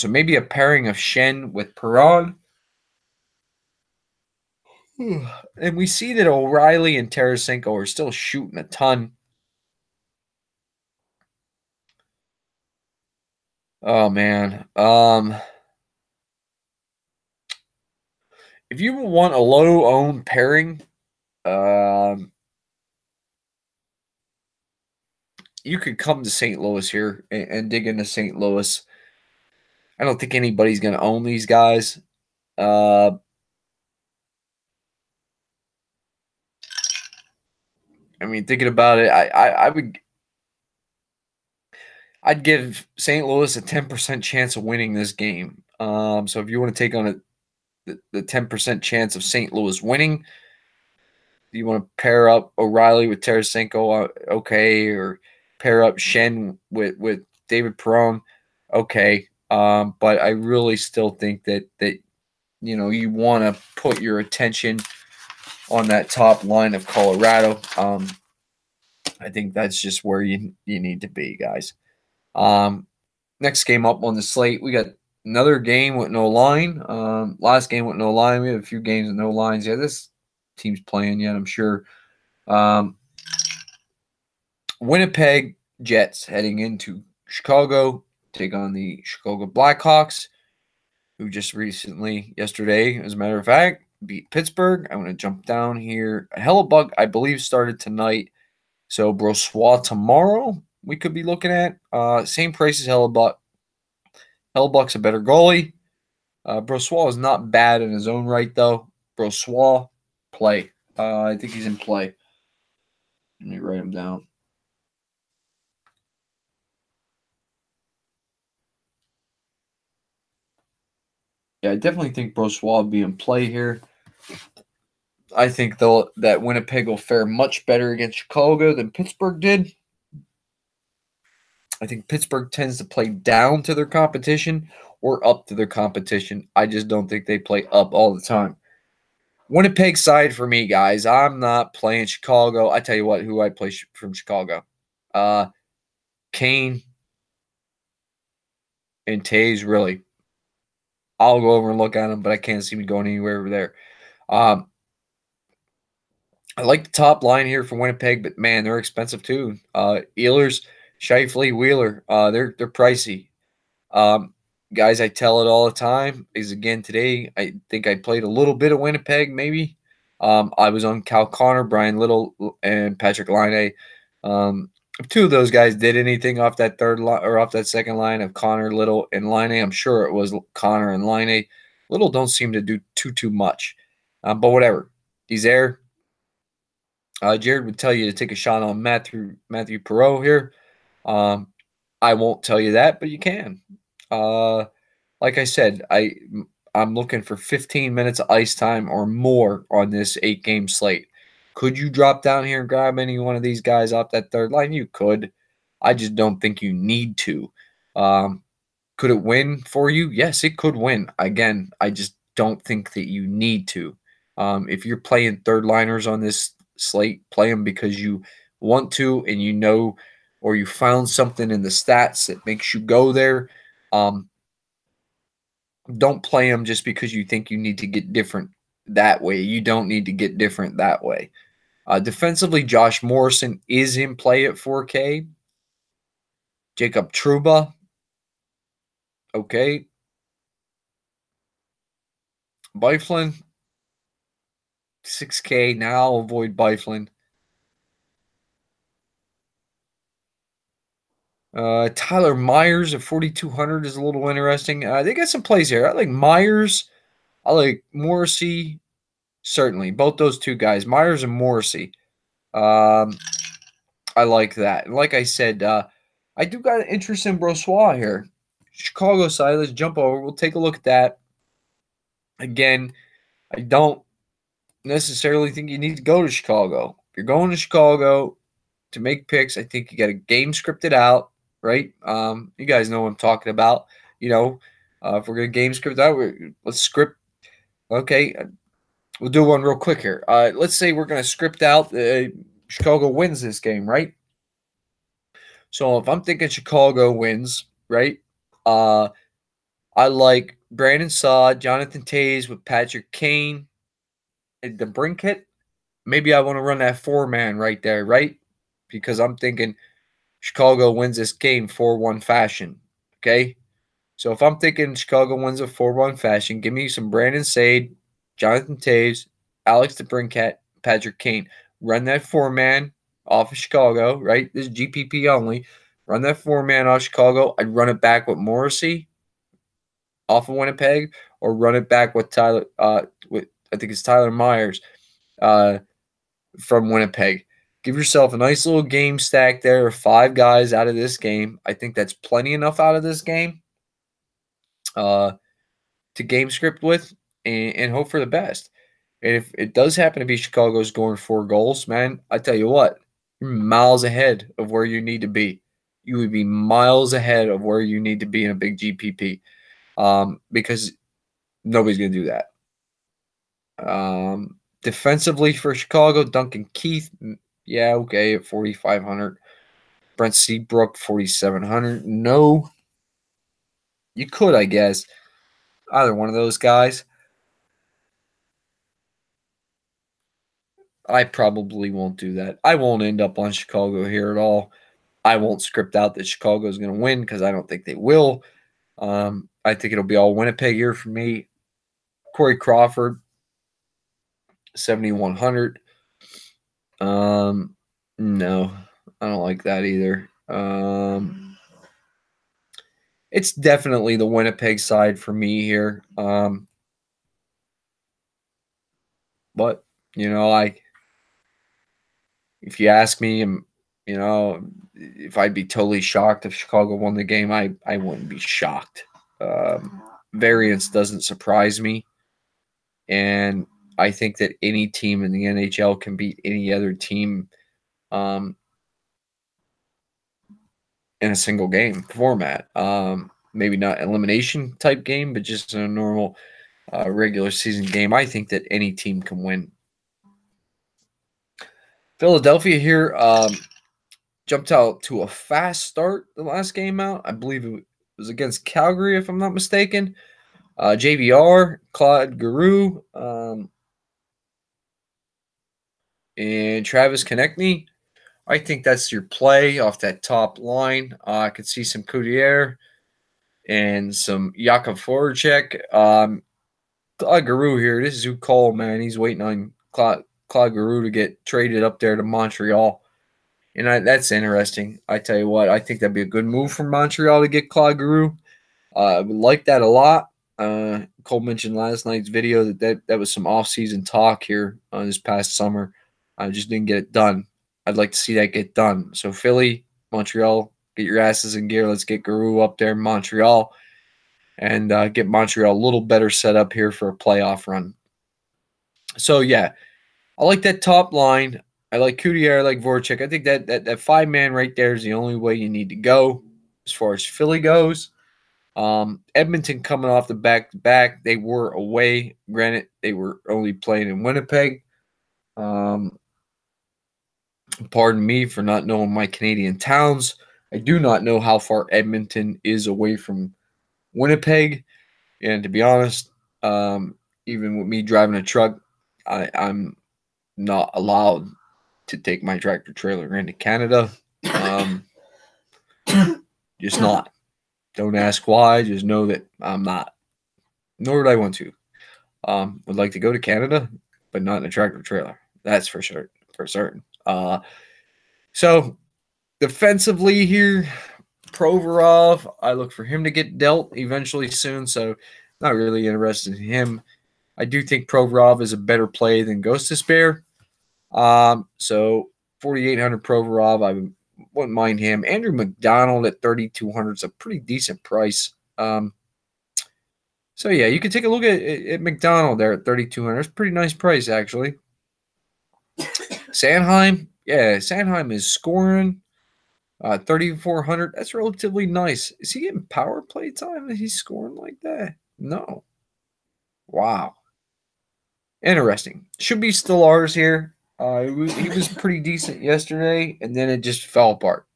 Speaker 1: maybe a pairing of Shen with Perron. And we see that O'Reilly and Tarasenko are still shooting a ton. Oh man. If you want a low owned pairing, you could come to St. Louis here and dig into St. Louis. I don't think anybody's going to own these guys. I mean, thinking about it, I'd give St. Louis a 10% chance of winning this game. So if you want to take on the 10% chance of St. Louis winning, you want to pair up O'Reilly with Tarasenko, okay, or pair up Shen with David Perron, okay. But I really still think that you want to put your attention on that top line of Colorado. I think that's just where you need to be, guys. Next game up on the slate, we got another game with no line. Last game with no line. We have a few games with no lines. Yeah, this team's playing yet, I'm sure. Winnipeg Jets heading into Chicago, take on the Chicago Blackhawks, who just recently, yesterday, as a matter of fact, beat Pittsburgh. I'm going to jump down here. Hellebuck, I believe, started tonight. So Brossoit tomorrow we could be looking at. Same price as Hellebuck. Hellebuck's a better goalie. Brossoit is not bad in his own right, though. Brossoit, play. I think he's in play. Let me write him down. Yeah, I definitely think Brossoit will be in play here. I think, though, that Winnipeg will fare much better against Chicago than Pittsburgh did. I think Pittsburgh tends to play down to their competition or up to their competition. I just don't think they play up all the time. Winnipeg side for me, guys. I'm not playing Chicago. I tell you what, who I play from Chicago. Kane and Taves, really. I'll go over and look at them, but I can't see me going anywhere over there. I like the top line here for Winnipeg, but man, they're expensive too. Ehlers, Scheifele, Wheeler, they're pricey. Guys, I tell it all the time. Is again today. I think I played a little bit of Winnipeg, maybe. I was on Cal Connor, Brian Little, and Patrick Laine. If two of those guys did anything off that third line or off that second line of Connor, Little, and Laine, I'm sure it was Connor and Laine. Little don't seem to do too much, but whatever. He's there. Jared would tell you to take a shot on Matthew Perreault here. I won't tell you that, but you can. Like I said, I'm looking for 15 minutes of ice time or more on this 8-game slate. Could you drop down here and grab any one of these guys off that third line? You could. I just don't think you need to. Could it win for you? Yes, it could win. Again, I just don't think that you need to. If you're playing third liners on this slate, play them because you want to and you know or you found something in the stats that makes you go there. Don't play them just because you think you need to get different that way. You don't need to get different that way. Defensively, Josh Morrison is in play at 4K. Jacob Trouba, okay. Byfuglien, 6K. Now avoid Byfuglien. Tyler Myers at 4,200 is a little interesting. They got some plays here. I like Myers. I like Morrissey. Certainly, both those two guys, Myers and Morrissey. I like that. And like I said, I do got an interest in Brossois here. Chicago side, let's jump over. We'll take a look at that. Again, I don't necessarily think you need to go to Chicago. If you're going to Chicago to make picks, I think you got a game scripted out, right? You guys know what I'm talking about. You know, if we're going to game script out, let's script. Okay, we'll do one real quick here. Let's say we're going to script out Chicago wins this game, right? So if I'm thinking Chicago wins, right? I like Brandon Saad, Jonathan Tays with Patrick Kane, and the Brinkett. Maybe I want to run that 4-man right there, right? Because I'm thinking Chicago wins this game 4-1 fashion. Okay? So if I'm thinking Chicago wins a 4-1 fashion, give me some Brandon Saad, Jonathan Taves, Alex DeBrincat, Patrick Kane. Run that 4-man off of Chicago, right? This is GPP only. Run that 4-man off Chicago. I'd run it back with Morrissey off of Winnipeg, or run it back with Tyler. With I think it's Tyler Myers from Winnipeg. Give yourself a nice little game stack there of 5 guys out of this game. I think that's plenty enough out of this game to game script with and hope for the best. And if it does happen to be Chicago scoring 4 goals, man, I tell you what, you're miles ahead of where you need to be. You would be miles ahead of where you need to be in a big GPP because nobody's going to do that. Defensively for Chicago, Duncan Keith, yeah, okay, at 4,500. Brent Seabrook, 4,700. No, you could, I guess. Either one of those guys. I probably won't do that. I won't end up on Chicago here at all. I won't script out that Chicago is going to win because I don't think they will. I think it'll be all Winnipeg here for me. Corey Crawford, 7,100. No, I don't like that either. It's definitely the Winnipeg side for me here. But, you know, if you ask me, you know, if I'd be totally shocked if Chicago won the game, I wouldn't be shocked. Variance doesn't surprise me. And I think that any team in the NHL can beat any other team in a single game format. Maybe not elimination type game, but just in a normal regular season game. I think that any team can win. Philadelphia here jumped out to a fast start the last game out. I believe it was against Calgary, if I'm not mistaken. JVR, Claude Giroux, and Travis Konechny. I think that's your play off that top line. I could see some Coutier and some Jakub Voracek. Claude Giroux here. This is who called, man. He's waiting on Claude Giroux to get traded up there to Montreal. And that's interesting. I tell you what, I think that'd be a good move for Montreal to get Claude Giroux. I would like that a lot. Cole mentioned last night's video that was some off-season talk here this past summer. I just didn't get it done. I'd like to see that get done. So Philly, Montreal, get your asses in gear. Let's get Giroux up there in Montreal and get Montreal a little better set up here for a playoff run. So, yeah, I like that top line. I like Coutier. I like Voracek. I think that 5-man right there is the only way you need to go as far as Philly goes. Edmonton coming off the back-to-back. They were away. Granted, they were only playing in Winnipeg. Pardon me for not knowing my Canadian towns. I do not know how far Edmonton is away from Winnipeg. And to be honest, even with me driving a truck, I'm not allowed to take my tractor trailer into Canada. Just not. Don't ask why. Just know that I'm not. Nor would I want to. Would like to go to Canada, but not in a tractor trailer. That's for sure. For certain. So defensively here, Provorov, I look for him to get dealt eventually soon, so not really interested in him. I do think Provorov is a better play than Ghost Despair. So 4,800 Provorov, I wouldn't mind him. Andrew McDonald at 3,200 is a pretty decent price. So yeah, you can take a look at McDonald there at 3,200. It's a pretty nice price actually. Sanheim, yeah, Sanheim is scoring 3,400. That's relatively nice. Is he getting power play time? Is he scoring like that? No. Wow. Interesting. Should be still ours here. He was pretty decent yesterday, and then it just fell apart.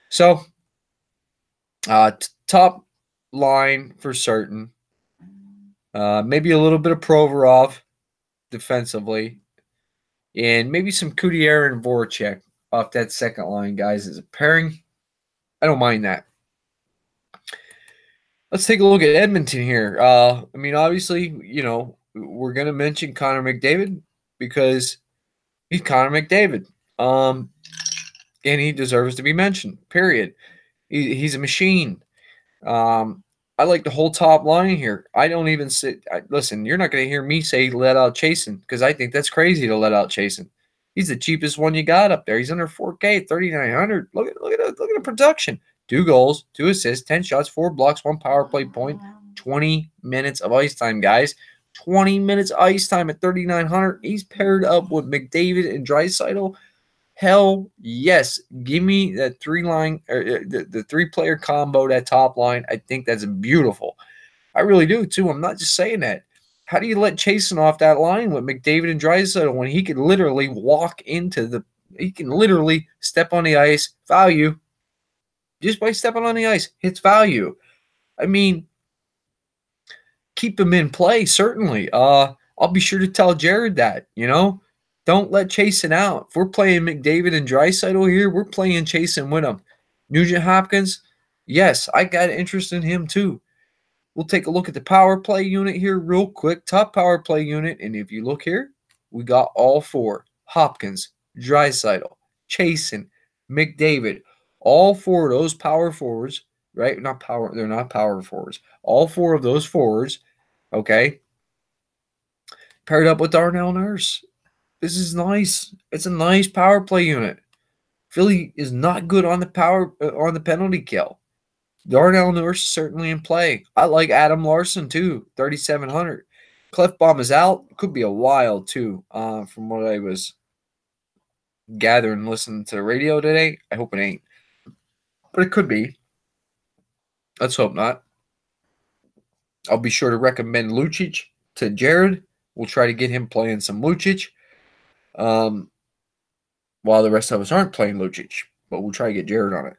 Speaker 1: So, top line for certain. Maybe a little bit of Provorov defensively, and maybe some Kudier and Voracek off that second line, guys, as a pairing. I don't mind that. Let's take a look at Edmonton here. I mean, obviously, we're going to mention Connor McDavid because he's Connor McDavid. And he deserves to be mentioned, period. He's a machine. I like the whole top line here. I don't even listen, you're not going to hear me say let out Chasen because I think that's crazy to let out Chasen. He's the cheapest one you got up there. He's under 4K, 3,900. Look at the production. 2 goals, 2 assists, 10 shots, 4 blocks, 1 power play point, 20 minutes of ice time, guys. 20 minutes ice time at 3,900. He's paired up with McDavid and Draisaitl. Hell yes. Give me that 3-line or the 3-player combo, that top line. I think that's beautiful. I really do too. I'm not just saying that. How do you let Chasen off that line with McDavid and Draisaitl when he can literally he can literally step on the ice, value, just by stepping on the ice, hits value. I mean, keep him in play, certainly. I'll be sure to tell Jared that, Don't let Chasen out. If we're playing McDavid and Draisaitl here, we're playing Chasen with him. Nugent Hopkins, yes, I got interest in him too. We'll take a look at the power play unit here real quick. Top power play unit. And if you look here, we got all 4. Hopkins, Draisaitl, Chasen, McDavid. All 4 of those power forwards, right? They're not power forwards. All 4 of those forwards, okay, paired up with Darnell Nurse. This is nice. It's a nice power play unit. Philly is not good on the penalty kill. Darnell Nurse is certainly in play. I like Adam Larson too, 3,700. Clefbaum is out. Could be a while too, from what I was gathering and listening to the radio today. I hope it ain't, but it could be. Let's hope not. I'll be sure to recommend Lucic to Jared. We'll try to get him playing some Lucic. While the rest of us aren't playing Lucic, but we'll try to get Jared on it.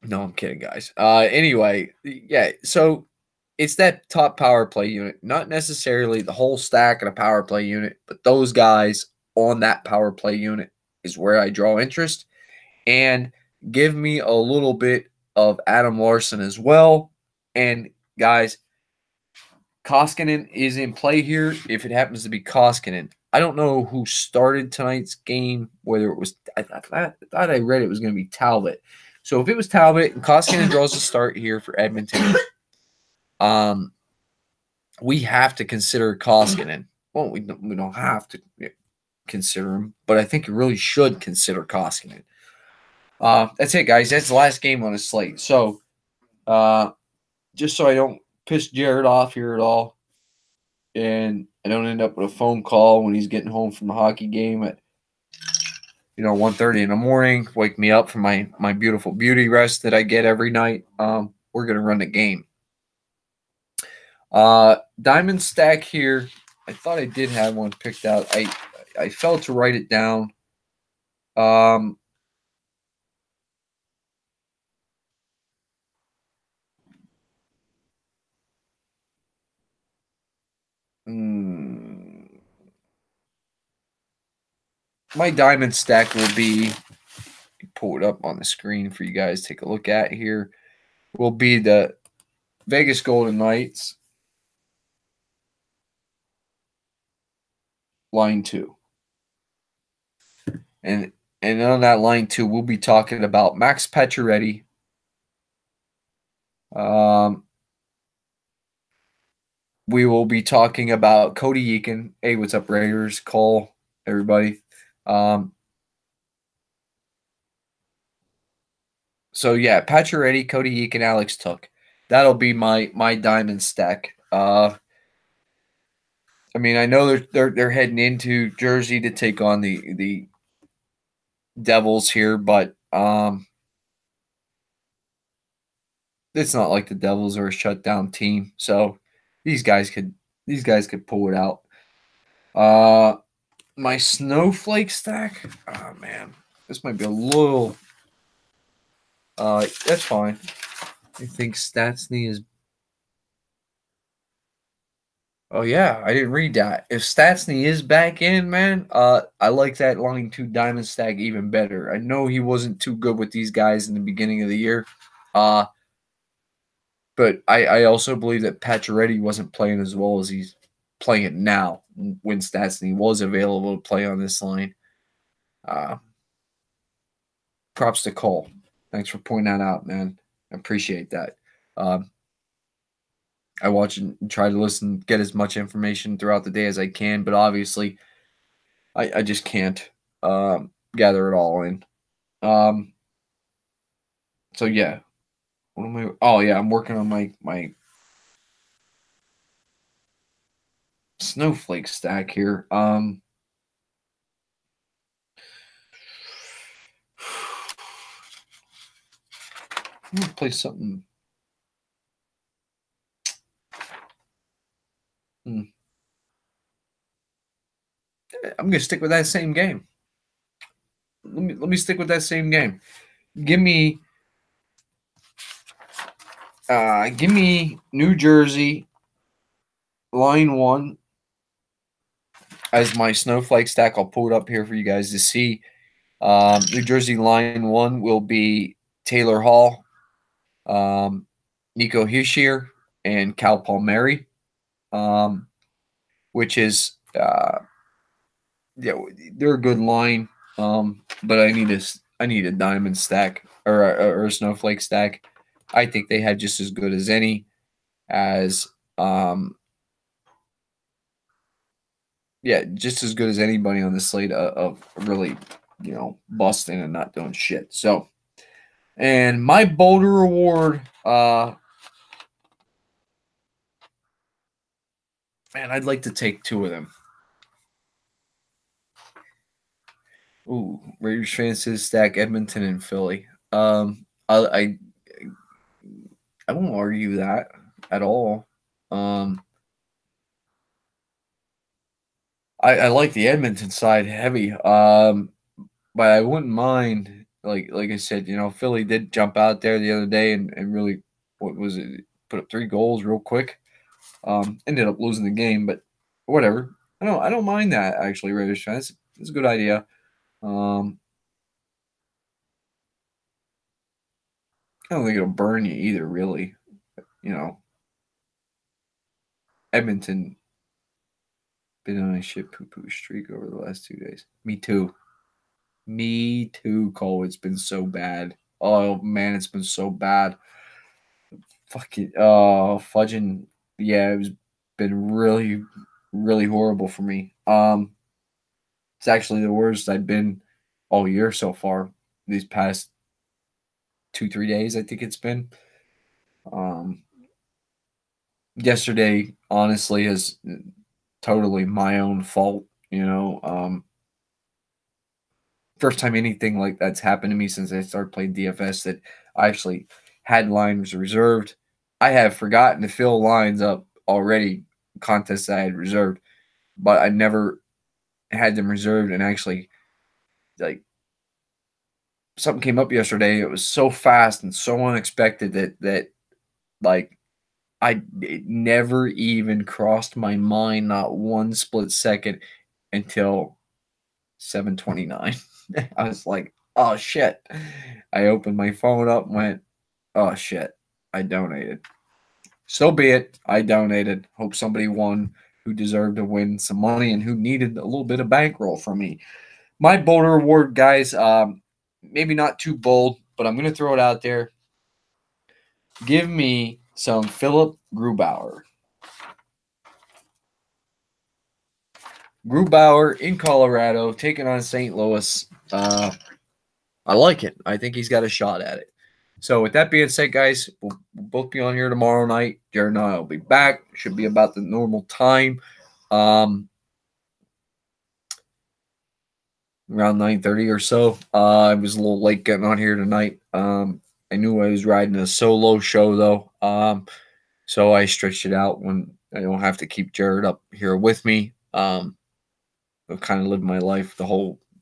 Speaker 1: No, I'm kidding, guys. Anyway, yeah, so it's that top power play unit, not necessarily the whole stack of the power play unit, but those guys on that power play unit is where I draw interest. And give me a little bit of Adam Larson as well. And guys, Koskinen is in play here if it happens to be Koskinen. I don't know who started tonight's game, whether it was – I thought I read it was going to be Talbot. So if it was Talbot and Koskinen draws a start here for Edmonton, we have to consider Koskinen. Well, we don't have to consider him, but I think you really should consider Koskinen. That's it, guys. That's the last game on the slate. So just so I don't piss Jared off here at all, and I don't end up with a phone call when he's getting home from a hockey game at 1:30 in the morning, wake me up from my beautiful beauty rest that I get every night. We're gonna run the game. Diamond stack here. I thought I did have one picked out. I failed to write it down. My diamond stack will be, pull it up on the screen for you guys to take a look at here, will be the Vegas Golden Knights line 2. And And on that line too, we'll be talking about Max Pacioretty. Um, we will be talking about Cody Eakin. Hey, what's up, Raiders? Cole, everybody. So yeah, Pacioretty, Cody Eakin, Alex Took. That'll be my diamond stack. I mean, I know they're heading into Jersey to take on the Devils here, but it's not like the Devils are a shutdown team. So these guys could pull it out. My snowflake stack. Oh man, this might be a little. That's fine. I think Statsny is. Oh yeah, I didn't read that. If Statsny is back in, man, I like that line 2 diamond stack even better. I know he wasn't too good with these guys in the beginning of the year, but I also believe that Pacioretty wasn't playing as well as he's playing it now when Statsny was available to play on this line. Props to Cole. Thanks for pointing that out, man. I appreciate that. I watch and try to listen, get as much information throughout the day as I can, but obviously I just can't gather it all in. So yeah. What am I? Oh yeah, I'm working on my snowflake stack here. I'm gonna play something. I'm gonna stick with that same game. Let me stick with that same game. Give me New Jersey line 1 as my snowflake stack. I'll pull it up here for you guys to see. New Jersey line 1 will be Taylor Hall, Nico Hischier, and Cal Palmieri, which is yeah, they're a good line. But I need a diamond stack or a snowflake stack. I think they had just as good as any as just as good as anybody on the slate of really, busting and not doing shit. So, and my Boulder Award, man, I'd like to take 2 of them. Ooh, Raiders fans says stack Edmonton and Philly. I won't argue that at all. I like the Edmonton side heavy. But I wouldn't mind, like I said, Philly did jump out there the other day and really, what was it, put up 3 goals real quick. Ended up losing the game, but whatever. I don't mind that actually, Raiders fans. It's a good idea. I don't think it'll burn you either, really. Edmonton been on a shit poo-poo streak over the last 2 days. Me too. Me too, Cole. It's been so bad. Oh man, it's been so bad. Fucking fudging. Yeah, it's been really, really horrible for me. It's actually the worst I've been all year so far. These past 2-3 days, I think it's been. Yesterday, honestly, is totally my own fault. First time anything like that's happened to me since I started playing DFS that I actually had lines reserved. I have forgotten to fill lines up already, contests I had reserved, but I never had them reserved. And actually, like, something came up yesterday. It was so fast and so unexpected that like it never even crossed my mind, not one split second, until 7:29. I was like, oh shit. I opened my phone up and went, oh shit, I donated. So be it. I donated. Hope somebody won who deserved to win some money and who needed a little bit of bankroll from me. My bolder award, guys, maybe not too bold, but I'm going to throw it out there. Give me some Philip Grubauer. Grubauer in Colorado, taking on St. Louis. I like it. I think he's got a shot at it. So with that being said, guys, we'll both be on here tomorrow night. Jared and I will be back. Should be about the normal time. Around 9:30 or so. I was a little late getting on here tonight. I knew I was riding a solo show though. So I stretched it out when I don't have to keep Jared up here with me. I've kind of lived my life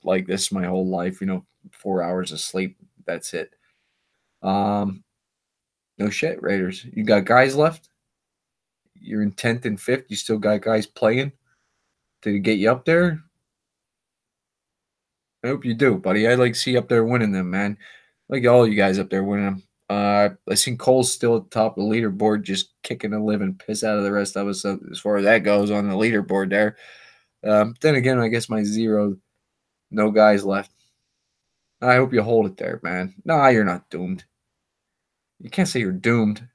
Speaker 1: like this my whole life, 4 hours of sleep. That's it. No shit, Raiders. You got guys left? You're in 10th and 5th. You still got guys playing to get you up there? I hope you do, buddy. I'd like to see you up there winning them, man. Like all you guys up there winning them. I seen Cole's still at the top of the leaderboard, just kicking a living piss out of the rest of us as far as that goes on the leaderboard there. Then again, I guess my zero, no guys left. I hope you hold it there, man. Nah, you're not doomed. You can't say you're doomed.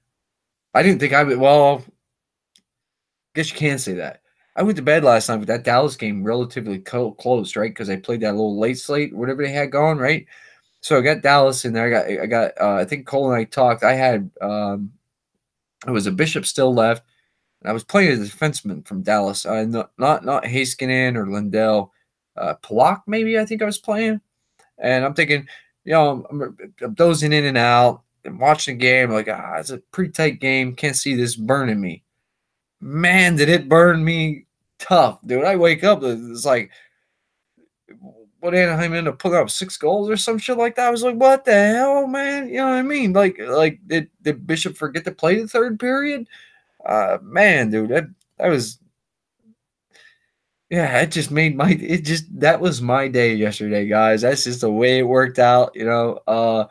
Speaker 1: I didn't think I would. Well, I guess you can say that. I went to bed last night with that Dallas game relatively close, right? Because I played that little late slate, whatever they had going, right? So I got Dallas in there. I think Cole and I talked. I had it was a Bishop still left. And I was playing a defenseman from Dallas. Not Haskinen or Lindell. Pollock, maybe I think I was playing. And I'm thinking, I'm dozing in and out and watching the game. Like, it's a pretty tight game. Can't see this burning me. Man, did it burn me tough, dude. I wake up, it's like, what, Anaheim ended up putting up 6 goals or some shit like that. I was like, what the hell, man? You know what I mean? Like did Bishop forget to play the third period? Man, dude, that was, yeah, that was my day yesterday, guys. That's just the way it worked out, I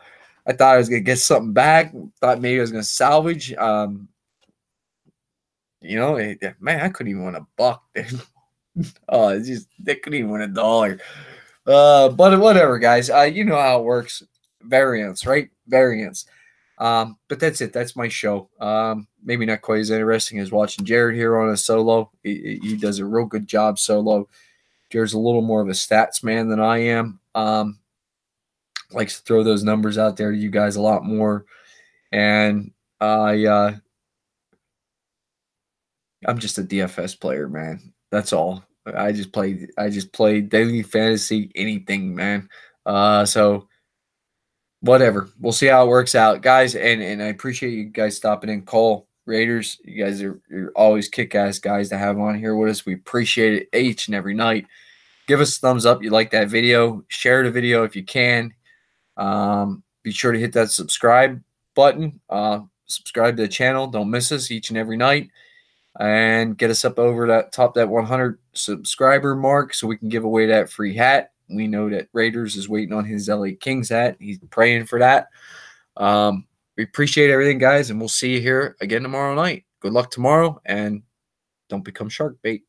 Speaker 1: thought I was gonna get something back. Thought maybe I was gonna salvage. Man, I couldn't even win a buck, dude. Oh, it's just they couldn't even win $1. But whatever, guys. You know how it works. Variance, right? Variance. But that's it. That's my show. Maybe not quite as interesting as watching Jared here on a solo. He does a real good job solo. Jared's a little more of a stats man than I am. Likes to throw those numbers out there to you guys a lot more. And I'm just a DFS player, man. That's all. I just play daily fantasy, anything, man. So whatever. We'll see how it works out, guys. And I appreciate you guys stopping in. Cole, Raiders, you guys you're always kick-ass guys to have on here with us. We appreciate it each and every night. Give us a thumbs up. You like that video. Share the video if you can. Be sure to hit that subscribe button. Subscribe to the channel. Don't miss us each and every night. And get us up over that 100 subscriber mark so we can give away that free hat. We know that Raiders is waiting on his LA Kings hat. He's praying for that. We appreciate everything, guys, and we'll see you here again tomorrow night. Good luck tomorrow, and don't become shark bait.